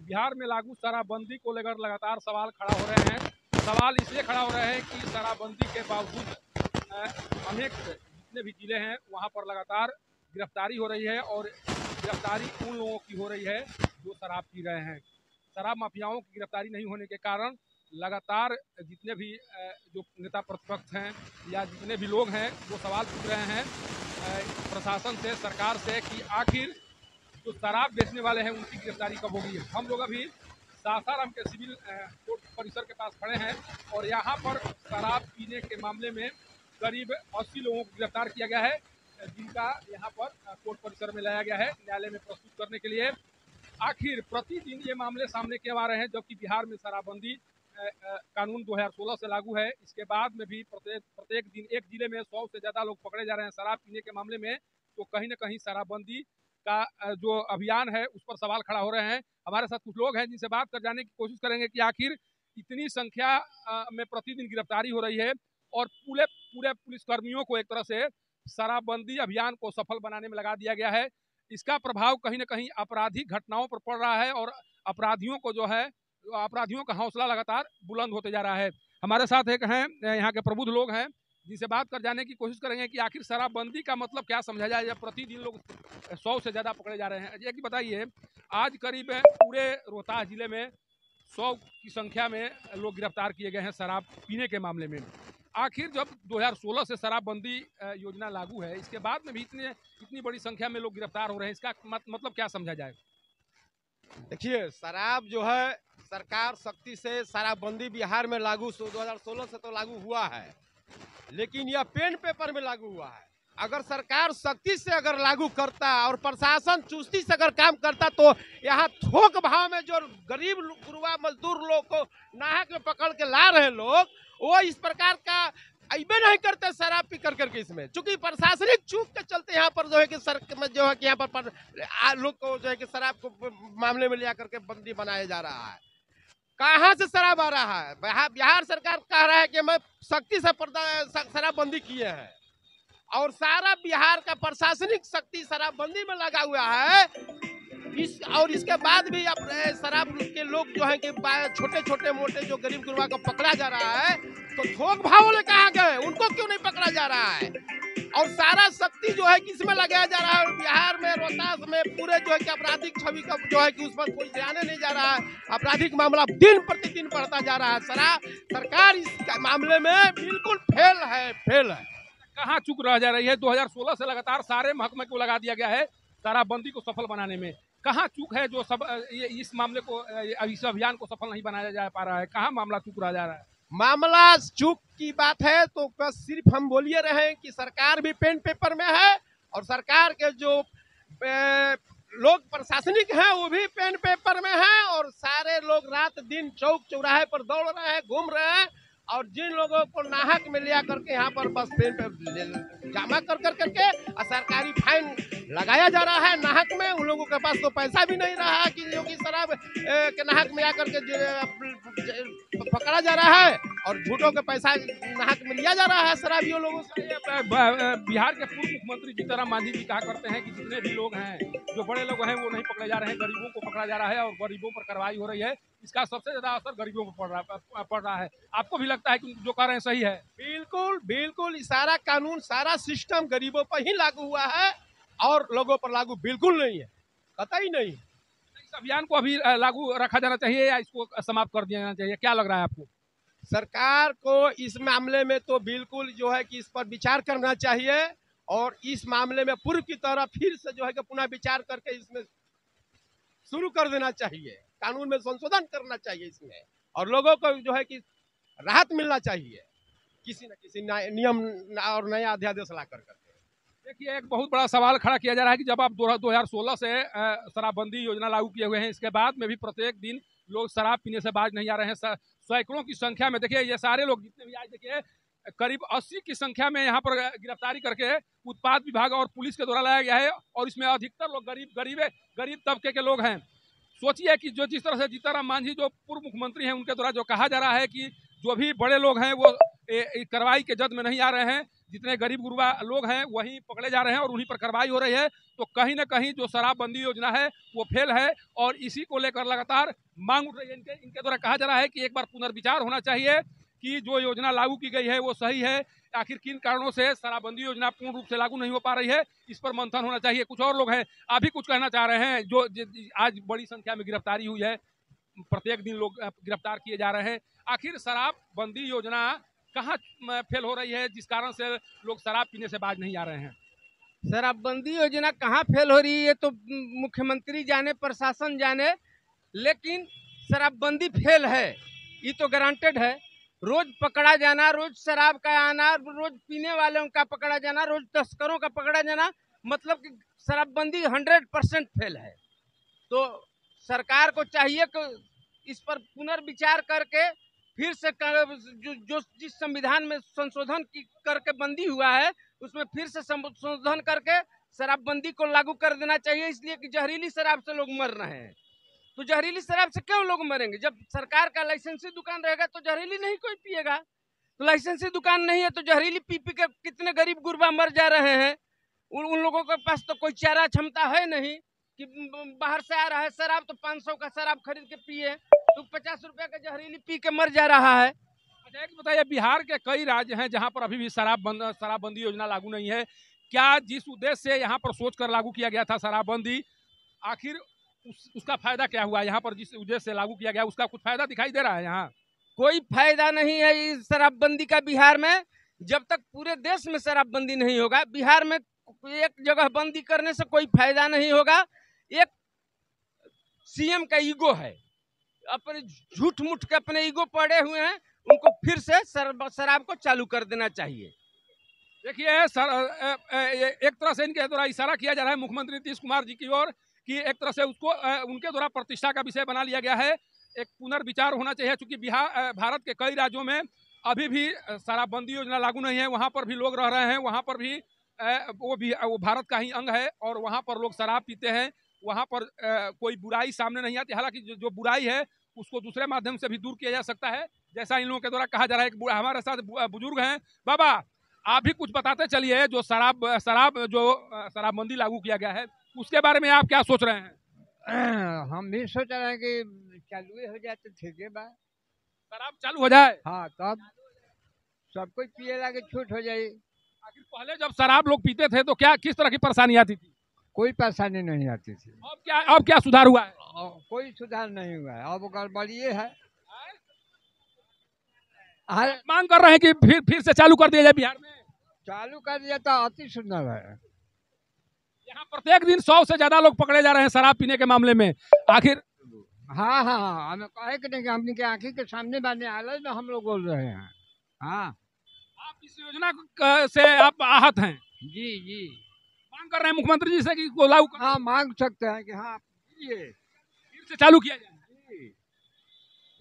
बिहार में लागू शराबबंदी को लेकर लगातार सवाल खड़ा हो रहे हैं। सवाल इसलिए खड़ा हो रहे हैं कि शराबबंदी के बावजूद अनेक जितने भी जिले हैं वहां पर लगातार गिरफ्तारी हो रही है और गिरफ्तारी उन लोगों की हो रही है जो शराब पी रहे हैं। शराब माफियाओं की गिरफ्तारी नहीं होने के कारण लगातार जितने भी जो नेता प्रतिपक्ष हैं या जितने भी लोग हैं वो सवाल पूछ रहे हैं प्रशासन से, सरकार से कि आखिर जो शराब बेचने वाले हैं उनकी गिरफ्तारी कब होगी। हम लोग अभी सासाराम के सिविल कोर्ट परिसर के पास खड़े हैं और यहाँ पर शराब पीने के मामले में करीब 80 लोगों को गिरफ्तार किया गया है, जिनका यहाँ पर कोर्ट परिसर में लाया गया है न्यायालय में प्रस्तुत करने के लिए। आखिर प्रतिदिन ये मामले सामने क्यों आ रहे हैं, जबकि बिहार में शराबबंदी कानून 2016 से लागू है। इसके बाद में भी प्रत्येक दिन एक जिले में 100 से ज़्यादा लोग पकड़े जा रहे हैं शराब पीने के मामले में। तो कहीं ना कहीं शराबबंदी का जो अभियान है उस पर सवाल खड़ा हो रहे हैं। हमारे साथ कुछ लोग हैं जिनसे बात कर जाने की कोशिश करेंगे कि आखिर इतनी संख्या में प्रतिदिन गिरफ्तारी हो रही है और पूरे पुलिसकर्मियों को एक तरह से शराबबंदी अभियान को सफल बनाने में लगा दिया गया है। इसका प्रभाव कहीं ना कहीं आपराधिक घटनाओं पर पड़ रहा है और अपराधियों को जो है अपराधियों का हौसला लगातार बुलंद होते जा रहा है। हमारे साथ एक हैं यहाँ के प्रबुद्ध लोग हैं जिनसे बात कर जाने की कोशिश करेंगे कि आखिर शराबबंदी का मतलब क्या समझा जाए जब प्रतिदिन लोग 100 से ज़्यादा पकड़े जा रहे हैं। ये बताइए, आज करीब पूरे रोहतास जिले में 100 की संख्या में लोग गिरफ्तार किए गए हैं शराब पीने के मामले में। आखिर जब 2016 से शराबबंदी योजना लागू है, इसके बाद में भी इतनी बड़ी संख्या में लोग गिरफ्तार हो रहे हैं, इसका मतलब क्या समझा जाए? देखिए, शराब जो है सरकार सख्ती से शराबबंदी बिहार में लागू 2016 से तो लागू हुआ है, लेकिन यह पेन पेपर में लागू हुआ है। अगर सरकार सख्ती से अगर लागू करता और प्रशासन चुस्ती से अगर काम करता तो यहाँ थोक भाव में जो गरीब गुरुआ मजदूर लोग को नाहक में पकड़ के ला रहे लोग, वो इस प्रकार का अइबे नहीं करते शराब पी करके इसमें। चूंकि प्रशासनिक चूक के चलते यहाँ पर जो है कि सर जो है कि यहाँ पर लोग को जो है कि शराब को मामले में लिया करके बंदी बनाया जा रहा है। कहाँ से शराब आ रहा है? बिहार सरकार कह रहा है कि मैं सख्ती से शराबबंदी किए हैं और सारा बिहार का प्रशासनिक शक्ति शराबबंदी में लगा हुआ है। और इसके बाद भी अपने शराब के लोग जो है कि छोटे छोटे मोटे जो गरीब गुरबा को पकड़ा जा रहा है, तो थोक भाव वाले कहाँ गए? उनको क्यों नहीं पकड़ा जा रहा है? और सारा शक्ति जो है कि इसमें लगाया जा रहा है। बिहार में रोहतास में पूरे जो है कि आपराधिक छवि का जो है कि उस पर कोई ध्यान नहीं जा रहा है। आपराधिक मामला दिन प्रतिदिन बढ़ता जा रहा है। सरकार इस मामले में बिल्कुल फेल है। कहाँ चूक रह जा रही है? 2016 से लगातार सारे महकमे को लगा दिया गया है शराबबंदी को सफल बनाने में। कहाँ चूक है जो सब इस मामले को इस अभियान को सफल नहीं बनाया जा पा रहा है? कहाँ मामला चूक रह जा रहा है? मामला चूक की बात है तो बस सिर्फ हम बोलिए रहे हैं कि सरकार भी पेन पेपर में है और सरकार के जो लोग प्रशासनिक हैं वो भी पेन पेपर में है और सारे लोग रात दिन चौक चौराहे पर दौड़ रहे हैं, घूम रहे हैं और जिन लोगों को नाहक में लिया करके यहाँ पर बस पेन पे जमा करके और सरकारी फाइन लगाया जा रहा है नाहक में। उन लोगों के पास तो पैसा भी नहीं रहा कि जो कि शराब के नाहक में आकर के पकड़ा जा रहा है और झूठों के पैसा नाहक में लिया जा रहा है शराबियों लोगों से। बिहार के पूर्व मुख्यमंत्री जीतन मांझी जी कहा करते हैं कि जितने भी लोग हैं, जो बड़े लोग हैं वो नहीं पकड़े जा रहे हैं, गरीबों को पकड़ा जा रहा है और गरीबों पर कार्रवाई हो रही है। इसका सबसे ज्यादा असर गरीबों पर पड़ रहा है। आपको भी लगता है कि जो कर रहे हैं सही है? बिल्कुल सारा कानून सारा सिस्टम गरीबों पर ही लागू हुआ है और लोगों पर लागू बिल्कुल नहीं है, कतई नहीं। इस अभियान को अभी लागू रखा जाना चाहिए या इसको समाप्त कर दिया जाना चाहिए? क्या लग रहा है आपको? सरकार को इस मामले में तो बिल्कुल जो है कि इस पर विचार करना चाहिए और इस मामले में पूर्व की तरह फिर से जो है कि पुनः विचार करके इसमें शुरू कर देना चाहिए। कानून में संशोधन करना चाहिए इसमें और लोगों को जो है कि राहत मिलना चाहिए किसी न किसी नियम और नया अध्यादेश ला करके। देखिए, एक बहुत बड़ा सवाल खड़ा किया जा रहा है कि जब आप 2016 से शराबबंदी योजना लागू किए हुए हैं, इसके बाद में भी प्रत्येक दिन लोग शराब पीने से बाज नहीं आ रहे हैं। सैकड़ों की संख्या में देखिए ये सारे लोग जितने भी आज देखिए करीब 80 की संख्या में यहाँ पर गिरफ्तारी करके उत्पाद विभाग और पुलिस के द्वारा लाया गया है और इसमें अधिकतर लोग गरीब तबके के लोग हैं। सोचिए कि जो जिस तरह से जीतन मांझी जो पूर्व मुख्यमंत्री हैं उनके द्वारा जो कहा जा रहा है कि जो भी बड़े लोग हैं वो कार्रवाई के जद में नहीं आ रहे हैं, जितने गरीब गुरबा लोग हैं वही पकड़े जा रहे हैं और उन्हीं पर कार्रवाई हो रही है। तो कहीं ना कहीं जो शराबबंदी योजना है वो फेल है और इसी को लेकर लगातार मांग उठ रही है। इनके द्वारा कहा जा रहा है कि एक बार पुनर्विचार होना चाहिए कि जो योजना लागू की गई है वो सही है, आखिर किन कारणों से शराबबंदी योजना पूर्ण रूप से लागू नहीं हो पा रही है, इस पर मंथन होना चाहिए। कुछ और लोग हैं, आप भी कुछ कहना चाह रहे हैं। जो आज बड़ी संख्या में गिरफ्तारी हुई है, प्रत्येक दिन लोग गिरफ्तार किए जा रहे हैं, आखिर शराबबंदी योजना कहाँ फेल हो रही है जिस कारण से लोग शराब पीने से बाज नहीं आ रहे हैं? शराबबंदी योजना कहाँ फेल हो रही है तो मुख्यमंत्री जाने, प्रशासन जाने, लेकिन शराबबंदी फेल है ये तो गारंटेड है। रोज पकड़ा जाना, रोज शराब का आना, रोज पीने वालों का पकड़ा जाना, रोज तस्करों का पकड़ा जाना, मतलब कि शराबबंदी 100% फेल है। तो सरकार को चाहिए कि इस पर पुनर्विचार करके फिर से जो जिस संविधान में संशोधन करके बंदी हुआ है उसमें फिर से संशोधन करके शराबबंदी को लागू कर देना चाहिए। इसलिए कि जहरीली शराब से लोग मर रहे हैं। तो जहरीली शराब से क्यों लोग मरेंगे? जब सरकार का लाइसेंसी दुकान रहेगा तो जहरीली नहीं कोई पिएगा। तो लाइसेंसी दुकान नहीं है तो जहरीली पी पी के कितने गरीब गुरबा मर जा रहे हैं। उन लोगों के पास तो कोई चारा क्षमता है नहीं कि बाहर से आ रहा है शराब तो 500 का शराब खरीद के पिए, तो 50 रुपए का जहरीली पी के मर जा रहा है। अच्छा, एक बताइए, बिहार के कई राज्य हैं जहां पर अभी भी शराबबंदी योजना लागू नहीं है। क्या जिस उद्देश्य से यहाँ पर सोचकर लागू किया गया था शराबबंदी, आखिर उसका फायदा क्या हुआ? यहाँ पर जिस उद्देश्य से लागू किया गया उसका कुछ फायदा दिखाई दे रहा है? यहाँ कोई फायदा नहीं है इस शराबबंदी का बिहार में। जब तक पूरे देश में शराबबंदी नहीं होगा, बिहार में एक जगह बंदी करने से कोई फायदा नहीं होगा। एक सीएम का ईगो है, अपने झूठ मूठ के अपने ईगो पड़े हुए हैं, उनको फिर से शराब को चालू कर देना चाहिए। देखिए एक तरह से इनके द्वारा इशारा किया जा रहा है मुख्यमंत्री नीतीश कुमार जी की ओर कि एक तरह से उसको उनके द्वारा प्रतिष्ठा का विषय बना लिया गया है। एक पुनर्विचार होना चाहिए, चूंकि भारत के कई राज्यों में अभी भी शराबबंदी योजना लागू नहीं है, वहाँ पर भी लोग रह रहे हैं, वहाँ पर भी वो भारत का ही अंग है और वहाँ पर लोग शराब पीते हैं। वहाँ पर कोई बुराई सामने नहीं आती। हालांकि जो बुराई है उसको दूसरे माध्यम से भी दूर किया जा सकता है, जैसा इन लोगों के द्वारा कहा जा रहा है। कि हमारे साथ बुजुर्ग हैं। बाबा, आप भी कुछ बताते चलिए, जो शराबबंदी लागू किया गया है उसके बारे में आप क्या सोच रहे हैं? हम भी सोच रहे हैं कि चालू हो जाए तो ठीक है। बात शराब चालू हो जाए, हाँ, तब सब कोई पिए लगे, छूट हो जाए। आखिर पहले जब शराब लोग पीते थे तो क्या किस तरह की परेशानी आती थी? कोई परेशानी नहीं आती थी। अब क्या सुधार हुआ है? कोई सुधार नहीं हुआ है। अब गड़बड़ी है। मांग कर रहे हैं कि फिर से चालू कर दिया जाए बिहार में। चालू कर दिया तो अति सुंदर है। यहाँ प्रत्येक दिन 100 से ज्यादा लोग पकड़े जा रहे हैं शराब पीने के मामले में। आखिर हाँ हाँ हाँ, हमें कहे कि नहीं कि हमने के आंखी के सामने बनने हालत में हम लोग बोल रहे हैं। हाँ, आप इस योजना से आप आहत हैं? जी जी, मांग कर रहे हैं मुख्यमंत्री जी से कि इसको लागू हाँ, मांग सकते हैं कि हाँ ये फिर से चालू किया जाए।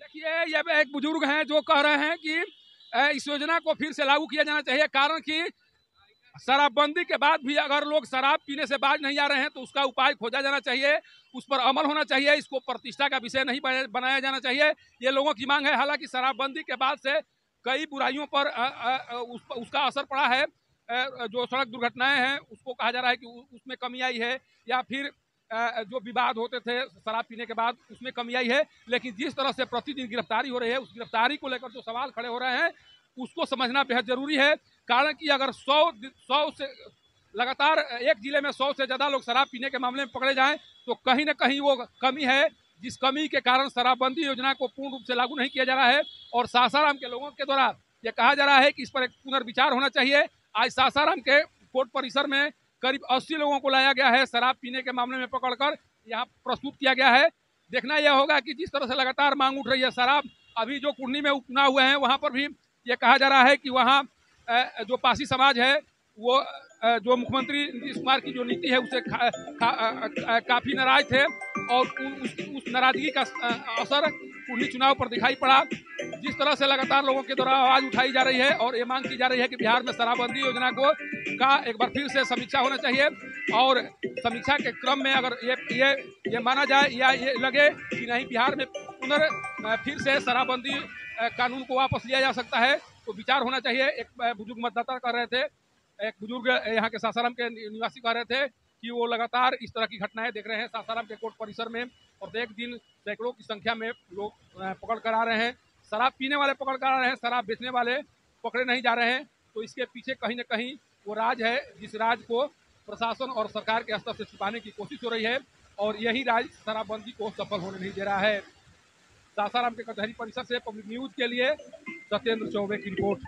देखिए, ये एक बुजुर्ग हैं जो कह रहे हैं कि इस योजना को फिर से लागू किया जाना चाहिए, कारण कि शराबबंदी के बाद भी अगर लोग शराब पीने से बाज नहीं आ रहे हैं तो उसका उपाय खोजा जाना चाहिए, उस पर अमल होना चाहिए। इसको प्रतिष्ठा का विषय नहीं बनाया जाना चाहिए, ये लोगों की मांग है। हालांकि शराबबंदी के बाद से कई बुराइयों पर उसका असर पड़ा है। जो सड़क दुर्घटनाएं हैं उसको कहा जा रहा है कि उसमें कमी आई है, या फिर जो विवाद होते थे शराब पीने के बाद उसमें कमी आई है। लेकिन जिस तरह से प्रतिदिन गिरफ्तारी हो रही है, उस गिरफ्तारी को लेकर जो सवाल खड़े हो रहे हैं उसको समझना बेहद जरूरी है। कारण कि अगर 100 से लगातार एक जिले में 100 से ज़्यादा लोग शराब पीने के मामले में पकड़े जाएं तो कहीं ना कहीं वो कमी है, जिस कमी के कारण शराबबंदी योजना को पूर्ण रूप से लागू नहीं किया जा रहा है। और सासाराम के लोगों के द्वारा ये कहा जा रहा है कि इस पर एक पुनर्विचार होना चाहिए। आज सासाराम के कोर्ट परिसर में करीब 80 लोगों को लाया गया है, शराब पीने के मामले में पकड़कर यहाँ प्रस्तुत किया गया है। देखना यह होगा कि जिस तरह से लगातार मांग उठ रही है शराब, अभी जो कुर्नी में उपचुनाव हुए हैं वहाँ पर भी ये कहा जा रहा है कि वहाँ जो पासी समाज है वो जो मुख्यमंत्री नीतीश कुमार की जो नीति है उससे काफ़ी नाराज थे और उस नाराजगी का असर कुर्नी चुनाव पर दिखाई पड़ा। जिस तरह से लगातार लोगों के द्वारा आवाज़ उठाई जा रही है और ये मांग की जा रही है कि बिहार में शराबबंदी योजना का एक बार फिर से समीक्षा होना चाहिए, और समीक्षा के क्रम में अगर ये माना जाए या ये लगे कि नहीं बिहार में फिर से शराबबंदी कानून को वापस लिया जा सकता है, तो विचार होना चाहिए। एक बुजुर्ग मतदाता कह रहे थे, एक बुजुर्ग यहाँ के सासाराम के निवासी कह रहे थे कि वो लगातार इस तरह की घटनाएं देख रहे हैं सासाराम के कोर्ट परिसर में, और एक दिन सैकड़ों की संख्या में लोग पकड़ कर आ रहे हैं, शराब पीने वाले पकड़ कर आ रहे हैं, शराब बेचने वाले पकड़े नहीं जा रहे हैं। तो इसके पीछे कहीं न कहीं वो राज है जिस राज को प्रशासन और सरकार के स्तर से छिपाने की कोशिश हो रही है, और यही राज शराबबंदी को सफल होने नहीं दे रहा है। सासाराम के कचहरी परिसर से पब्लिक न्यूज के लिए सत्येंद्र चौबे की रिपोर्ट।